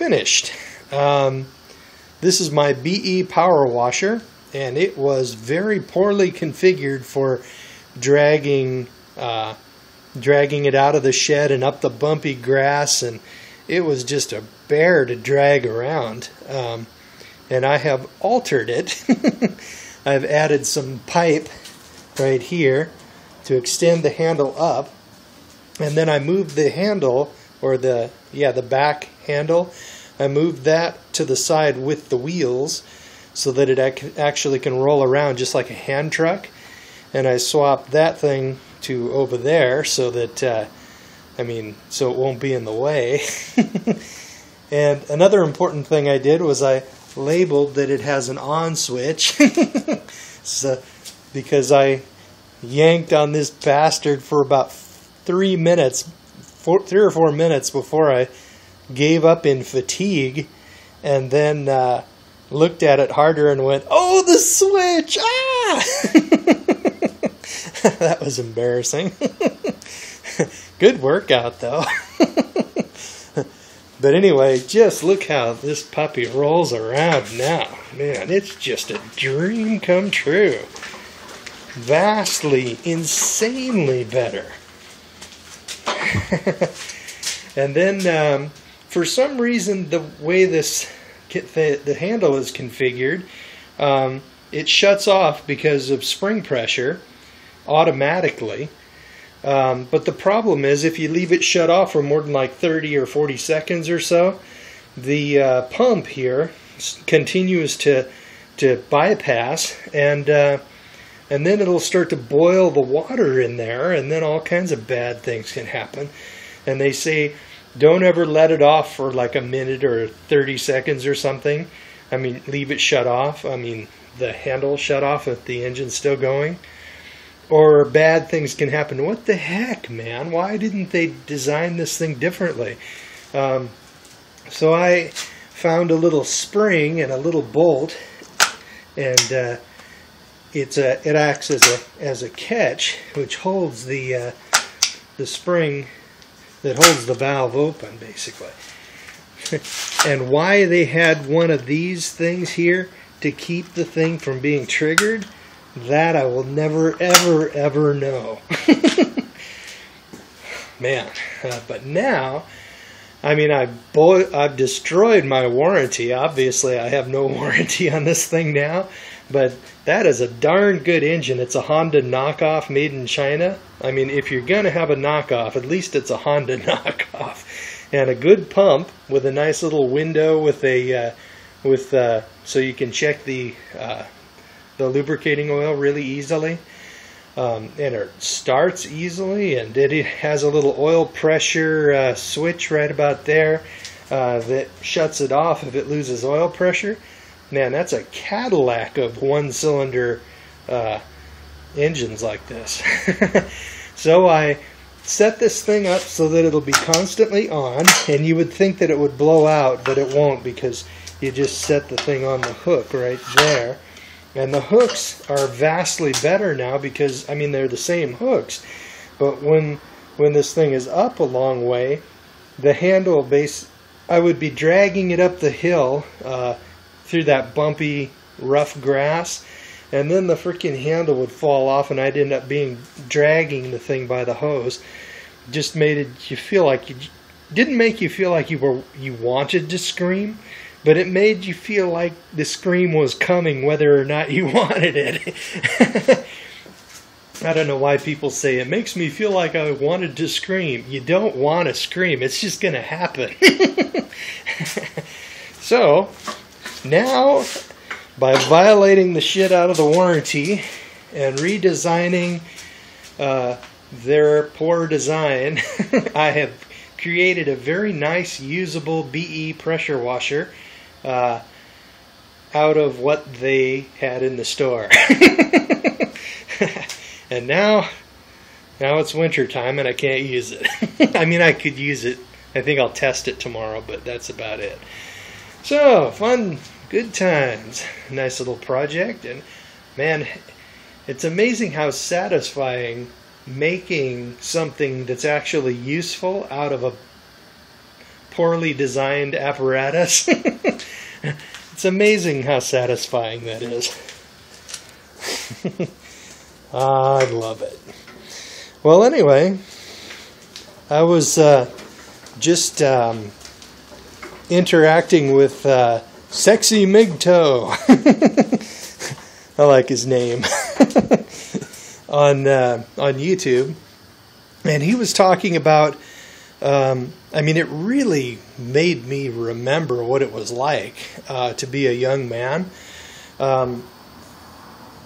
finished. This is my BE power washer, and it was very poorly configured for dragging it out of the shed and up the bumpy grass, and it was just a bear to drag around. And I have altered it. I've added some pipe right here to extend the handle up, and then I moved the handle, or the back handle, I moved that to the side with the wheels so that it actually can roll around just like a hand truck. And I swapped that thing to over there so that, so it won't be in the way. And another important thing I did was I labeled that it has an on switch. So, because I yanked on this bastard for about 3 or 4 minutes before I gave up in fatigue, and then looked at it harder and went, "Oh, the switch! Ah!" That was embarrassing. Good workout, though. But anyway, just look how this puppy rolls around now. Man, it's just a dream come true. Vastly, insanely better. And then, for some reason, the way the handle is configured, it shuts off because of spring pressure automatically. But the problem is, if you leave it shut off for more than like 30 or 40 seconds or so, the pump here continues to bypass, and then it'll start to boil the water in there, and then all kinds of bad things can happen. And they say, don't ever let it off for like a minute or 30 seconds or something. I mean, leave it shut off. I mean, the handle shut off if the engine's still going. Or bad things can happen. What the heck, man? Why didn't they design this thing differently? So I found a little spring and a little bolt, and it acts as a catch, which holds the spring that holds the valve open, basically. And why they had one of these things here to keep the thing from being triggered, that I will never, ever, ever know. Man, but now, I mean, I've destroyed my warranty. Obviously, I have no warranty on this thing now, but that is a darn good engine. It's a Honda knockoff made in China. I mean, if you're going to have a knockoff, at least it's a Honda knockoff. And a good pump with a nice little window with a so you can check the lubricating oil really easily. And it starts easily, and it has a little oil pressure switch right about there that shuts it off if it loses oil pressure. Man, that's a Cadillac of one-cylinder engines like this. So I set this thing up so that it'll be constantly on, and you would think that it would blow out, but it won't, because you just set the thing on the hook right there. And the hooks are vastly better now because, I mean, they're the same hooks, but when this thing is up a long way, the handle I would be dragging it up the hill through that bumpy, rough grass, and then the freaking handle would fall off, and I'd end up dragging the thing by the hose. Just made you feel like didn't make you feel like you wanted to scream, but it made you feel like the scream was coming whether or not you wanted it. I don't know why people say it makes me feel like I wanted to scream. You don't want to scream. It's just going to happen. So, now, by violating the shit out of the warranty and redesigning their poor design, I have created a very nice, usable BE pressure washer out of what they had in the store. And now it's winter time and I can't use it. I mean, I could use it. I think I'll test it tomorrow, but that's about it. So, fun, good times. Nice little project. And man, it's amazing how satisfying making something that's actually useful out of poorly designed apparatus. It's amazing how satisfying that is. I love it. Well, anyway, I was just interacting with Sexy Migto. I like his name. on YouTube, and he was talking about. I mean, it really made me remember what it was like to be a young man.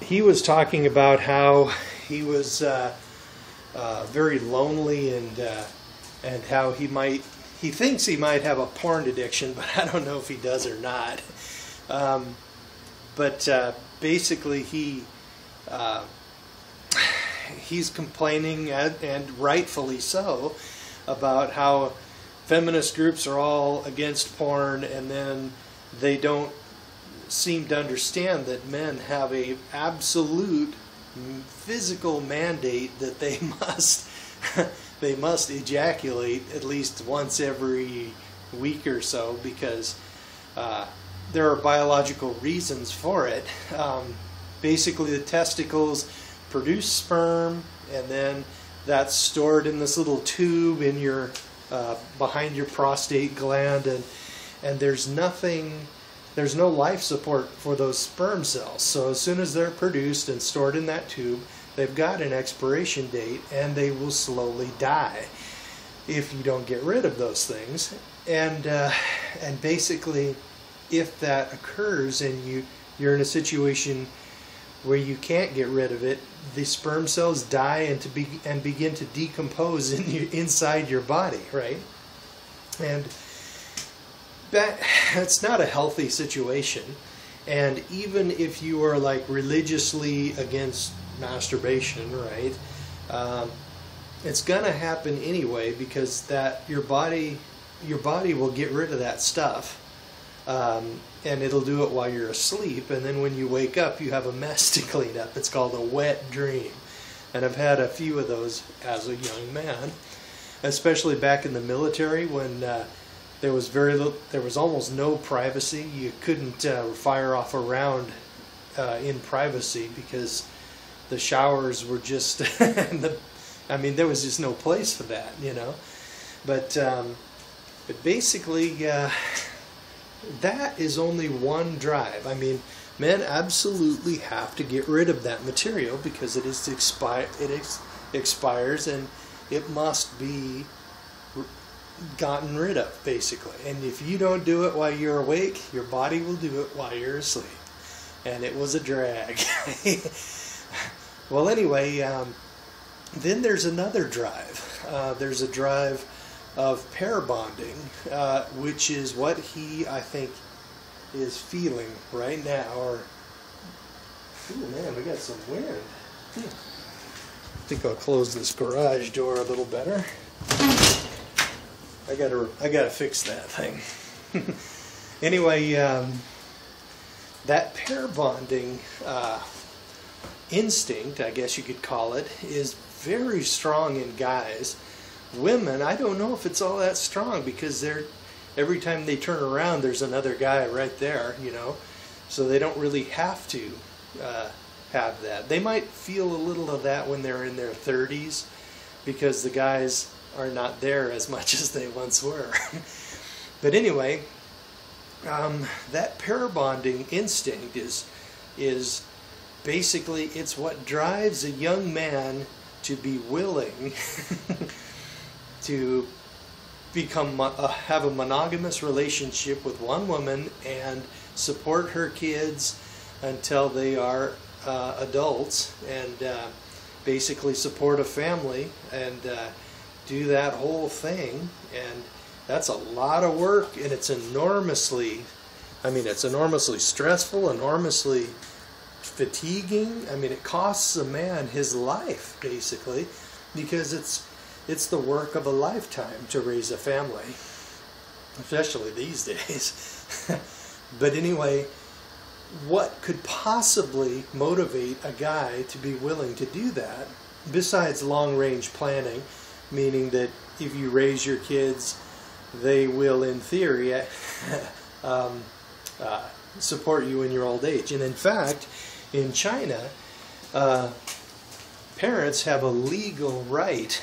He was talking about how he was very lonely and how he thinks he might have a porn addiction, but I don't know if he does or not. But basically, he's complaining, and rightfully so, about how feminist groups are all against porn, and then they don't seem to understand that men have a absolute physical mandate that they must ejaculate at least once every week or so, because there are biological reasons for it. Basically, the testicles produce sperm, and then that's stored in this little tube in your behind your prostate gland, and there's no life support for those sperm cells. So as soon as they're produced and stored in that tube, they've got an expiration date, and they will slowly die if you don't get rid of those things. And basically, if that occurs and you're in a situation where you can't get rid of it, the sperm cells die and begin to decompose inside your body, right? And that's not a healthy situation. And even if you are like religiously against masturbation, right, it's gonna happen anyway, because that your body will get rid of that stuff. And it'll do it while you're asleep, and then when you wake up, you have a mess to clean up. It's called a wet dream. And I've had a few of those as a young man, especially back in the military when there was almost no privacy. You couldn't fire off a round in privacy because the showers were just, there was just no place for that, you know. But basically, that is only one drive. I mean, men absolutely have to get rid of that material because it expires and it must be gotten rid of, basically. And if you don't do it while you're awake, your body will do it while you're asleep. And it was a drag. Well, anyway, then there's another drive. There's a drive of pair bonding, which is what he, I think, is feeling right now. Or, ooh, man, we got some wind. I think I'll close this garage door a little better. I gotta fix that thing. Anyway, that pair bonding instinct, I guess you could call it, is very strong in guys. Women, I don't know if it's all that strong, because every time they turn around, there's another guy right there, you know. So they don't really have to have that. They might feel a little of that when they're in their 30s, because the guys are not there as much as they once were. But anyway, that pair bonding instinct is basically, it's what drives a young man to be willing to have a monogamous relationship with one woman and support her kids until they are adults, and basically support a family and do that whole thing. And that's a lot of work, and it's enormously stressful, enormously fatiguing. I mean, it costs a man his life, basically, because it's the work of a lifetime to raise a family, especially these days. But anyway, what could possibly motivate a guy to be willing to do that, besides long-range planning, meaning that if you raise your kids they will, in theory, support you in your old age. And in fact, in China, parents have a legal right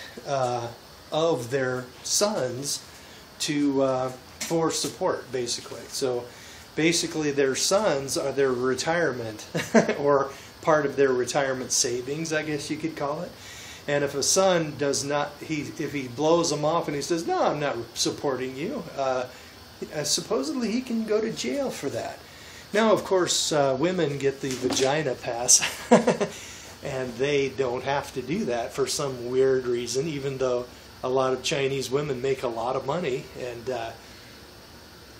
of their sons to for support, basically. So basically their sons are their retirement or part of their retirement savings, I guess you could call it. And if a son does not, if he blows them off and he says, no, I'm not supporting you, supposedly he can go to jail for that. Now, of course, women get the vagina pass, and they don't have to do that for some weird reason, even though a lot of Chinese women make a lot of money,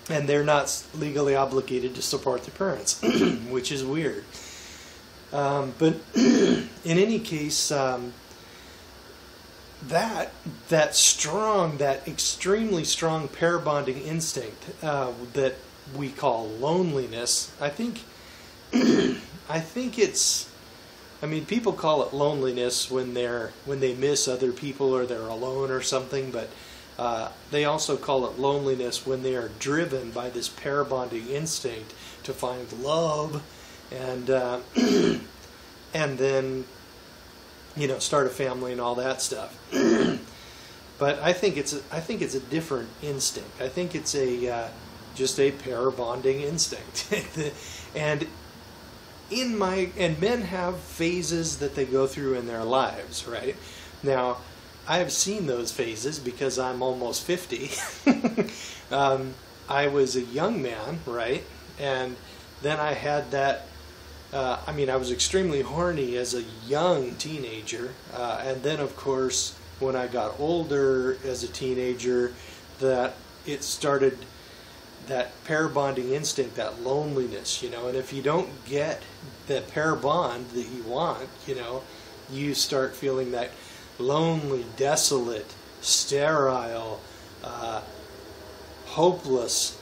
and they're not legally obligated to support their parents, which is weird. But in any case, that extremely strong pair bonding instinct that we call loneliness, I think it's, I mean, people call it loneliness when they miss other people or they're alone or something, but they also call it loneliness when they are driven by this pair bonding instinct to find love and then, you know, start a family and all that stuff. But I think it's a different instinct. I think it's just a pair bonding instinct. And men have phases that they go through in their lives, right? Now, I have seen those phases because I'm almost 50. I was a young man, right? And then I had that, I was extremely horny as a young teenager. And then, of course, when I got older as a teenager, that it started, that pair bonding instinct, that loneliness, you know. And if you don't get the pair bond that you want, you know, you start feeling that lonely, desolate, sterile, hopeless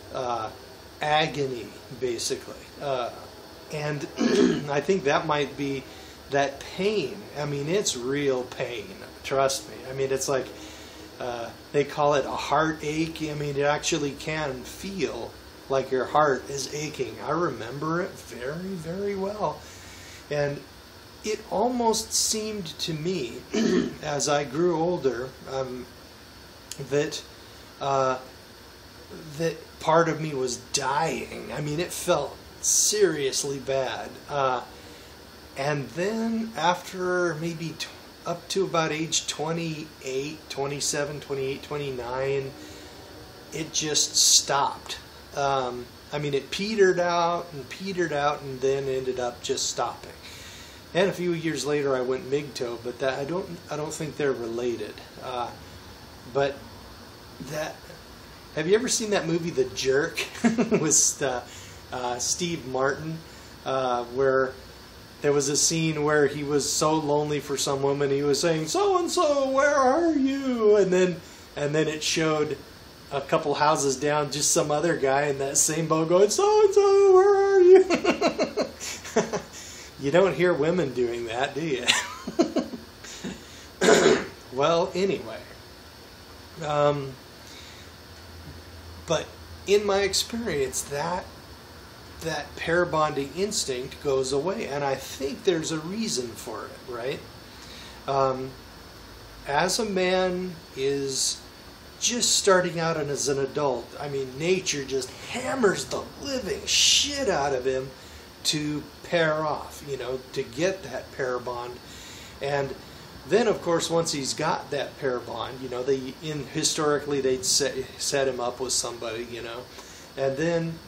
agony, basically. And I think that might be that pain. I mean, it's real pain, trust me. I mean, it's like, they call it a heartache. I mean, it actually can feel like your heart is aching. I remember it very, very well. And it almost seemed to me, as I grew older, that part of me was dying. I mean, it felt seriously bad. And then after maybe up to about age 28, 27, 28, 29, it just stopped. I mean, it petered out and then ended up just stopping. And a few years later, I went MGTOW, but that I don't think they're related. But that, have you ever seen that movie, The Jerk, with Steve Martin, where there was a scene where he was so lonely for some woman, he was saying, "So and so, where are you?" And then it showed a couple houses down, just some other guy in that same boat going, "So and so, where are you?" You don't hear women doing that, do you? Well, anyway. But in my experience, that pair bonding instinct goes away, and I think there's a reason for it, right? As a man is just starting out and as an adult, I mean, nature just hammers the living shit out of him to pair off, you know, to get that pair bond. And then, of course, once he's got that pair bond, you know, historically they'd set him up with somebody, you know, and then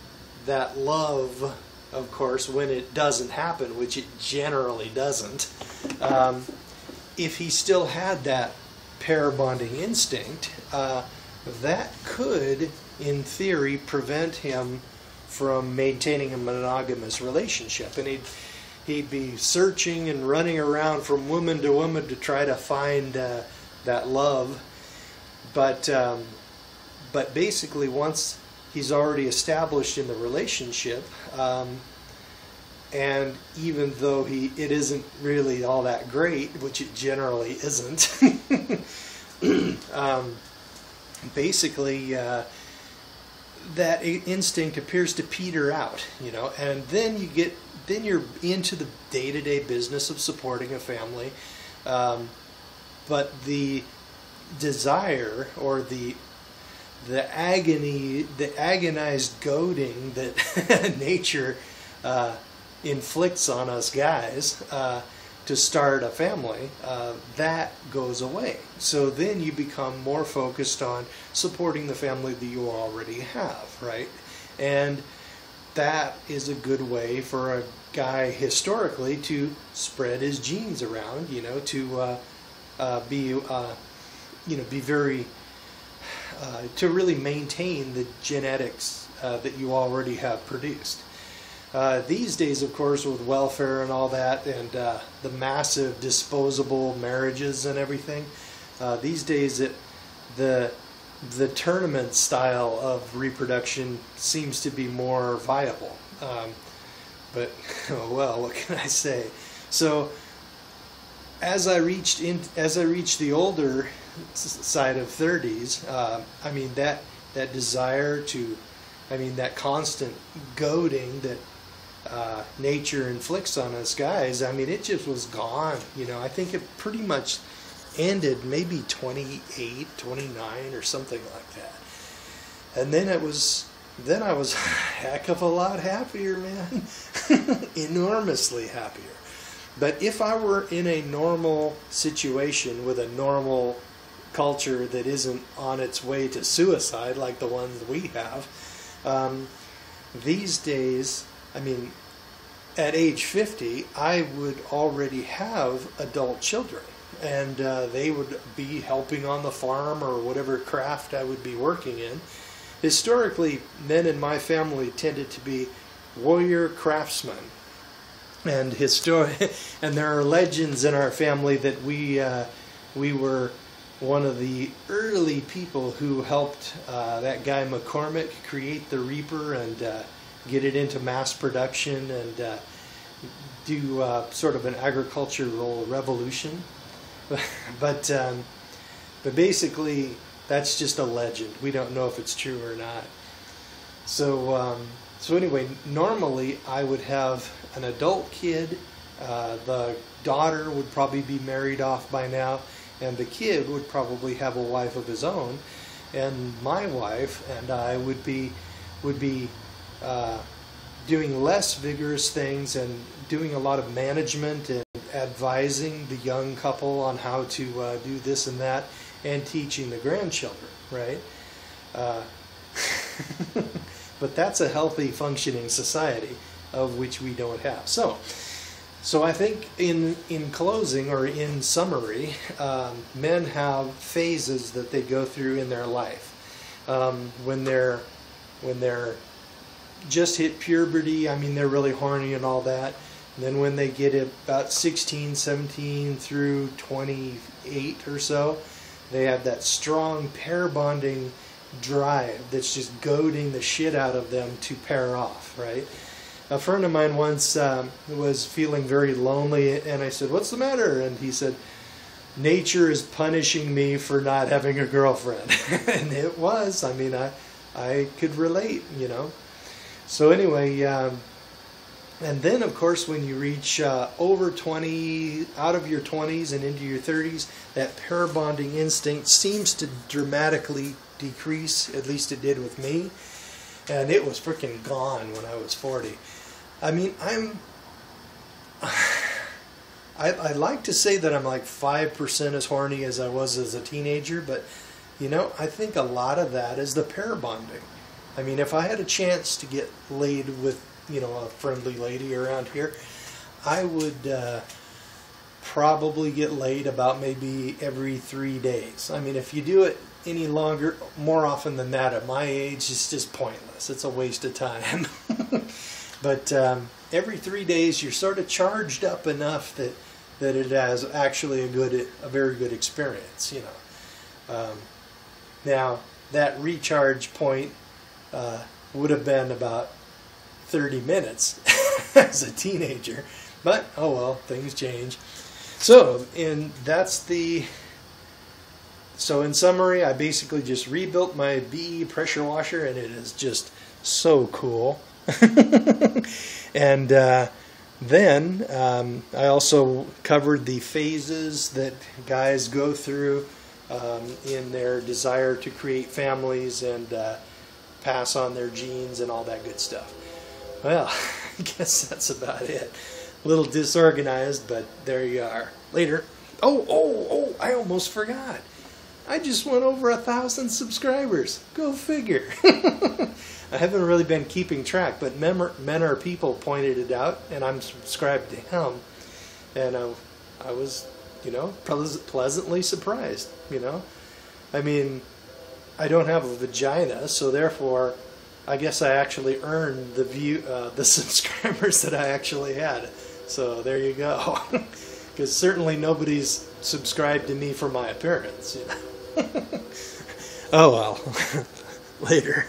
that love, of course, when it doesn't happen, which it generally doesn't, if he still had that pair bonding instinct, that could, in theory, prevent him from maintaining a monogamous relationship. And he'd be searching and running around from woman to woman to try to find that love. But basically, once he's already established in the relationship, and even though it isn't really all that great, which it generally isn't, basically that instinct appears to peter out, and then you're into the day-to-day business of supporting a family, but the desire or the agony, the agonized goading that nature inflicts on us guys to start a family, that goes away. So then you become more focused on supporting the family that you already have, right? And that is a good way for a guy historically to spread his genes around, to be very, to really maintain the genetics that you already have produced. These days, of course, with welfare and all that, and the massive disposable marriages and everything, these days the tournament style of reproduction seems to be more viable. But oh well, what can I say? So as I reached the older side of 30s, that desire to, that constant goading that nature inflicts on us guys, it just was gone. I think it pretty much ended maybe 28, 29 or something like that. And then I was a heck of a lot happier, man. Enormously happier. But if I were in a normal situation with a normal culture that isn't on its way to suicide like the ones we have, these days, at age 50, I would already have adult children, and they would be helping on the farm or whatever craft I would be working in. Historically, men in my family tended to be warrior craftsmen, and and there are legends in our family that we were one of the early people who helped that guy McCormick create the Reaper and get it into mass production and do sort of an agricultural revolution. But basically, that's just a legend. We don't know if it's true or not. So anyway, normally I would have an adult kid. The daughter would probably be married off by now, and the kid would probably have a wife of his own, and my wife and I would be doing less vigorous things and doing a lot of management and advising the young couple on how to do this and that, and teaching the grandchildren, right? But that's a healthy, functioning society, of which we don't have. So I think in closing, or in summary, men have phases that they go through in their life. When they're just hit puberty, they're really horny and all that. And then when they get about 16, 17 through 28 or so, they have that strong pair bonding drive that's just goading the shit out of them to pair off, right? A friend of mine once was feeling very lonely, and I said, "What's the matter?" And he said, "Nature is punishing me for not having a girlfriend." And it was. I could relate, So anyway, and then, of course, when you reach over 20, out of your 20s and into your 30s, that pair bonding instinct seems to dramatically decrease. At least it did with me. And it was freaking gone when I was 40. I like to say that I'm like 5% as horny as I was as a teenager, but, I think a lot of that is the pair bonding. If I had a chance to get laid with, a friendly lady around here, I would probably get laid about maybe every 3 days. If you do it any longer, more often than that, at my age, it's just pointless. It's a waste of time. But every 3 days, you're sort of charged up enough that it has actually a very good experience. Now that recharge point would have been about 30 minutes as a teenager, but oh well, things change. So, and that's the So in summary, I basically just rebuilt my BE pressure washer, and it is just so cool. And then I also covered the phases that guys go through in their desire to create families and pass on their genes and all that good stuff. Well, I guess that's about it. A little disorganized, but there you are. Later. Oh, I almost forgot. I just went over 1,000 subscribers. Go figure. I haven't really been keeping track, but Men Are People pointed it out, and I'm subscribed to him. And I was, pleasantly surprised, I mean, I don't have a vagina, so therefore, I guess I actually earned the subscribers that I actually had. So there you go. Because certainly nobody's subscribed to me for my appearance, Oh well. Later.